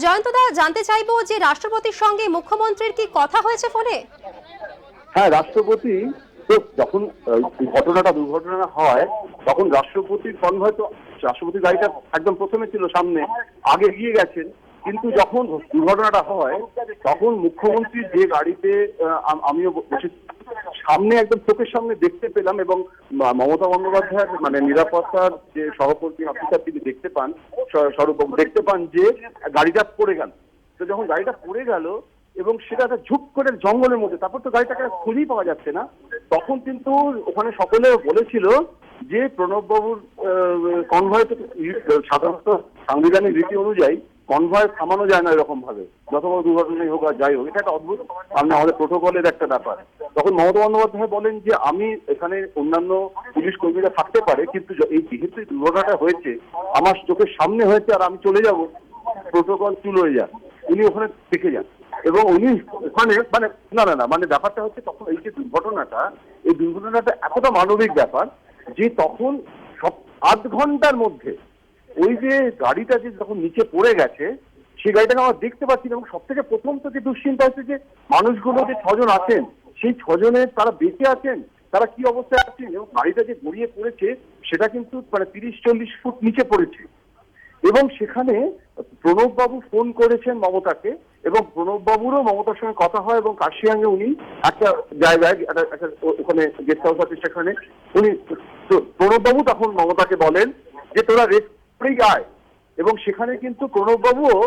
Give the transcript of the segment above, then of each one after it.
জয়ন্তদা, জানতে চাইবো যে রাষ্ট্রপতির সঙ্গে মুখ্যমন্ত্রীর কি কথা হয়েছে ফোনে? হ্যাঁ, রাষ্ট্রপতি তো যখন দুর্ঘটনা হয় তখন রাষ্ট্রপতির কনভয় তো রাষ্ট্রপতি গাড়িটা একদম প্রথমে ছিল, সামনে আগে এগিয়ে গেছেন। কিন্তু যখন দুর্ঘটনাটা হয় তখন মুখ্যমন্ত্রী যে গাড়িতে আমিও বসে সামনে একদম চোখের সামনে দেখতে পেলাম, এবং মমতা বন্দ্যোপাধ্যায়ের মানে নিরাপত্তার যে সহকর্মী অফিসার তিনি দেখতে পান, স্বরূপবাবু দেখতে পান যে গাড়িটা পড়ে গেল। তো যখন গাড়িটা পড়ে গেল এবং সেটা একটা ঝুপ করে জঙ্গলের মধ্যে, তারপর তো গাড়িটাকে খুঁজেই পাওয়া যাচ্ছে না, তখন কিন্তু ওখানে সকলে বলেছিল যে প্রণববাবুর কনভয় তো সাধারণত সাংবিধানিক রীতি অনুযায়ী কনভয় থামানো যায় না এরকম ভাবে, যত বড় দুর্ঘটনাই হোক আর যাই হোক, এটা একটা অদ্ভুত আমাদের প্রোটোকলের একটা ব্যাপার। তখন মমতা বন্দ্যোপাধ্যায় বলেন যে আমি এখানে অন্যান্য পুলিশ কর্মীরা থাকতে পারে, কিন্তু এই যেহেতু দুর্ঘটনাটা হয়েছে আমার চোখের সামনে হয়েছে আর আমি চলে যাব, প্রোটোকল চুল হয়ে যান, উনি ওখানে থেকে যান। এবং উনি ওখানে মানে না মানে ব্যাপারটা হচ্ছে তখন এই যে দুর্ঘটনাটা এতটা মানবিক ব্যাপার যে তখন সব 8 ঘন্টার মধ্যে ওই যে গাড়িটা যে যখন নিচে পড়ে গেছে সেই গাড়িটাকে আমরা দেখতে পাচ্ছি। এবং সব থেকে প্রথম তো যে দুশ্চিন্তা হচ্ছে যে মানুষগুলো যে 6 জন আছেন সেই 6 জনের তারা বেঁচে আছেন, তারা কি অবস্থায় আছেন, এবং গাড়িটা যে গড়িয়ে পড়েছে সেটা কিন্তু মানে 30-40 ফুট নিচে পড়েছে। এবং সেখানে প্রণববাবু ফোন করেছেন মমতাকে, এবং প্রণববাবুরও মমতার সঙ্গে কথা হয়, এবং কাশিয়াঙ্গে উনি একটা জায়গায় একটা ওখানে গেস্ট হাউস আছে সেখানে উনি প্রণববাবু তখন মমতাকে বলেন যে তোরা রেস্ট করেই আয়। এবং সেখানে কিন্তু প্রণববাবুও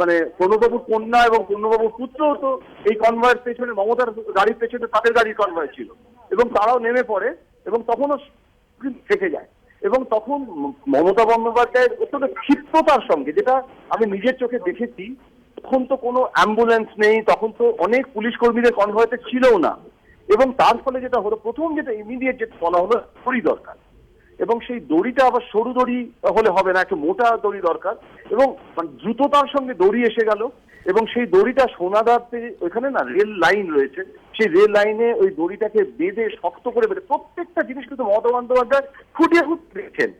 মানে প্রণববাবুর কন্যা এবং প্রণববাবুর পুত্রও তো এই কনভয়ের পেছনে, মমতার গাড়ির পেছনে তাদের গাড়ির কনভয় ছিল, এবং তারাও নেমে পড়ে এবং তখনও থেকে যায়। এবং তখন মমতা বন্দ্যোপাধ্যায়ের অত্যন্ত ক্ষিপ্রতার সঙ্গে, যেটা আমি নিজের চোখে দেখেছি, তখন তো কোনো অ্যাম্বুলেন্স নেই, তখন তো অনেক পুলিশ কর্মীদের কনভয়তে ছিলও না, এবং তার ফলে যেটা হলো প্রথম যেটা ইমিডিয়েট যেটা বলা হলো দড়ি দরকার, এবং সেই দড়িটা আবার সরু দড়ি হলে হবে না, একটু মোটা দড়ি দরকার, এবং দ্রুততার সঙ্গে দড়ি এসে গেল। এবং সেই দড়িটা সোনাদাতে ওইখানে না রেল লাইন রয়েছে, সেই রেল লাইনে ওই দড়িটাকে বেঁধে শক্ত করে বেঁধে প্রত্যেকটা জিনিস কিন্তু মমতা বন্দ্যোপাধ্যায় ফুটিয়ে দেখছেন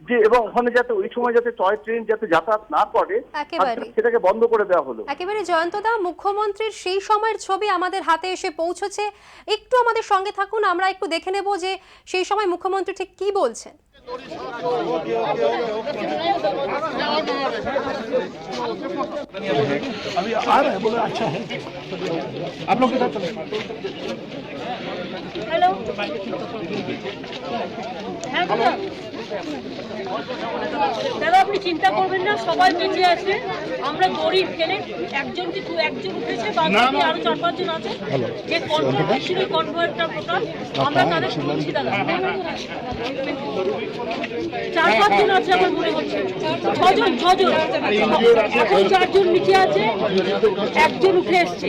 যে, এবং ওখানে যাতে ওই সময় যাতে টয় ট্রেন যাতে যাতায়াত না করে সেটাকে বন্ধ করে দেওয়া হলো। একেবারে জয়ন্তদা, মুখ্যমন্ত্রীর সেই সময়ের ছবি আমাদের হাতে এসে পৌঁছেছে, একটু আমাদের সঙ্গে থাকুন, আমরা একটু দেখে নেব যে সেই সময় মুখ্যমন্ত্রী ঠিক কি বলছেন। अभी आ रहे हैं, बोले अच्छा है आप लोग किधर चले। हेलो হ্যাঁ দাদা, আপনি চিন্তা করবেন না, সবাই বেঁচে আছে। আমরা দড়ি ফেলে একজন উঠেছে, বাকি আরো 4-5 জন আছে যে কনভয় ছিল, কনভয়টা টোটাল আমরা তাদের শুনছি দাদা। 4-5 জন আছে আমার মনে হচ্ছে, 6 জন এখন 4 জন নিচে আছে, একজন উঠে এসছে।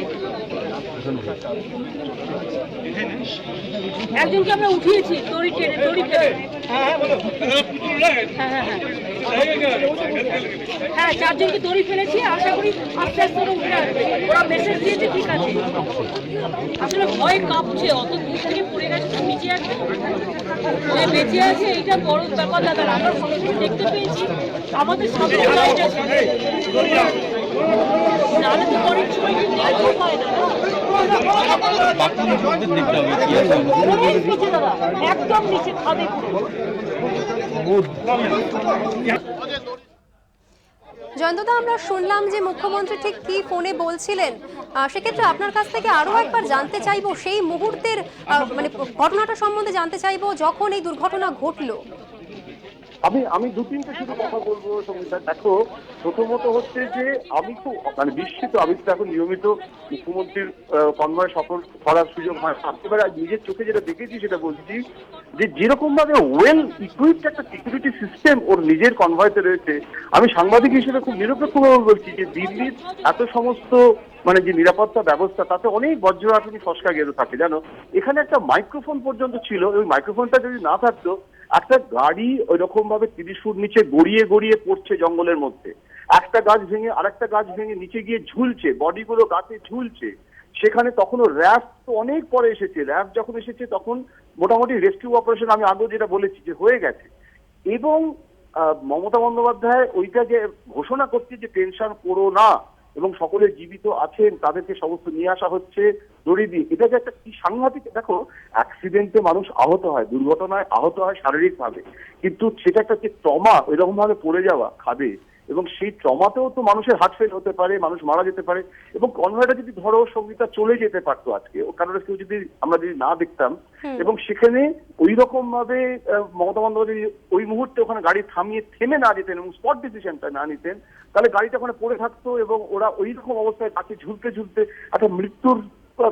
একজনকে আমরা উঠিয়েছি দড়ি ফেলে। হ্যাঁ 4 জনকে দড়ি ফেলেছি, আশা করি আস্তে আস্তে ওরা উঠে আসবে। ওরা মেসেজ দিয়েছে ঠিক আছে। আসলে ভয় কাঁপছে, অত দূর থেকে পড়ে গেছে, নিচে আছে বেঁচে আছে, এইটা বড় ব্যাপার দাদা। আমরা সবসময় দেখতে পেয়েছি আমাদের সামনে নাহলে তো অনেক সময় কিন্তু হয় না। একদম নিচে খাবে। জয়ন্তদা, আমরা শুনলাম যে মুখ্যমন্ত্রী ঠিক কি ফোনে বলছিলেন, সেক্ষেত্রে আপনার কাছ থেকে আরো একবার জানতে চাইবো সেই মুহূর্তের মানে ঘটনাটা সম্বন্ধে জানতে চাইবো যখন এই দুর্ঘটনা ঘটলো। আমি 2-3টে শুধু কথা বলবো সঙ্গীতা। দেখো, প্রথমত হচ্ছে যে আমি তো মানে বিস্মিত, আমি তো এখন নিয়মিত মুখ্যমন্ত্রীর কনভয় সফর করার সুযোগ হয়, এবারে নিজের চোখে যেটা দেখেছি সেটা বলছি যে যেরকম ভাবে ওয়েল ইকুইপড একটা সিকিউরিটি সিস্টেম ওর নিজের কনভয়তে রয়েছে। আমি সাংবাদিক হিসেবে খুব নিরপেক্ষভাবে বলছি যে দিল্লির এত সমস্ত মানে যে নিরাপত্তা ব্যবস্থা তাতে অনেক বজ্ররাটনি ফসকা গেরো থাকে জানো। এখানে একটা মাইক্রোফোন পর্যন্ত ছিল, ওই মাইক্রোফোনটা যদি না থাকতো একটা গাড়ি ওই রকম ভাবে 30 ফুট নিচে গড়িয়ে পড়ছে জঙ্গলের মধ্যে, একটা গাছ ভেঙে আরেকটা গাছ ভেঙে নিচে গিয়ে ঝুলছে, বডিগুলো গাছে ঝুলছে। সেখানে তখনও র্যাব তো অনেক পরে এসেছে, র্যাব যখন এসেছে তখন মোটামুটি রেস্কিউ অপারেশন আমি আগেও যেটা বলেছি যে হয়ে গেছে। এবং মমতা বন্দ্যোপাধ্যায় ওইটা যে ঘোষণা করছে যে টেনশন করো না এবং সকলে জীবিত আছেন, তাদেরকে সমস্ত নিয়ে আসা হচ্ছে দড়ি দিয়ে, এটা যে একটা কি সাংঘাতিক। দেখো, অ্যাক্সিডেন্টে মানুষ আহত হয়, দুর্ঘটনায় আহত হয় শারীরিকভাবে, কিন্তু সেটা একটা যে ট্রমা, এরকম ভাবে পড়ে যাওয়া খাবে, এবং সেই ট্রমাতেও তো মানুষের হার্ট ফেল হতে পারে, মানুষ মারা যেতে পারে। এবং কনভয়টা যদি ধরো সঙ্গীতা চলে যেতে পারতো আজকে, ও কারণে কেউ যদি আমরা যদি না দেখতাম, এবং সেখানে ওই রকম ভাবে মমতা বন্দ্যোপাধ্যায় ওই মুহূর্তে ওখানে গাড়ি থেমে না যেতেন এবং স্পট ডিসিশনটা না নিতেন, তাহলে গাড়িটা ওখানে পড়ে থাকতো এবং ওরা ওই রকম অবস্থায় তাকে ঝুলতে ঝুলতে একটা মৃত্যুর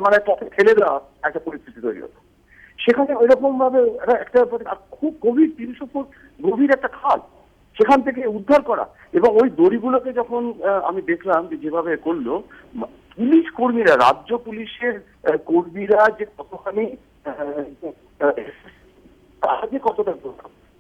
মানে পথে ঠেলে দেওয়া একটা পরিস্থিতি তৈরি হতো। সেখানে ওই রকম ভাবে একটা খুব গভীর 300 ফুট গভীর একটা খাল, সেখান থেকে উদ্ধার করা, এবং ওই দড়িগুলোকে যখন আমি দেখলাম যে যেভাবে করলো পুলিশ কর্মীরা, রাজ্য পুলিশের কর্মীরা যে কতখানি তারা যে কতটা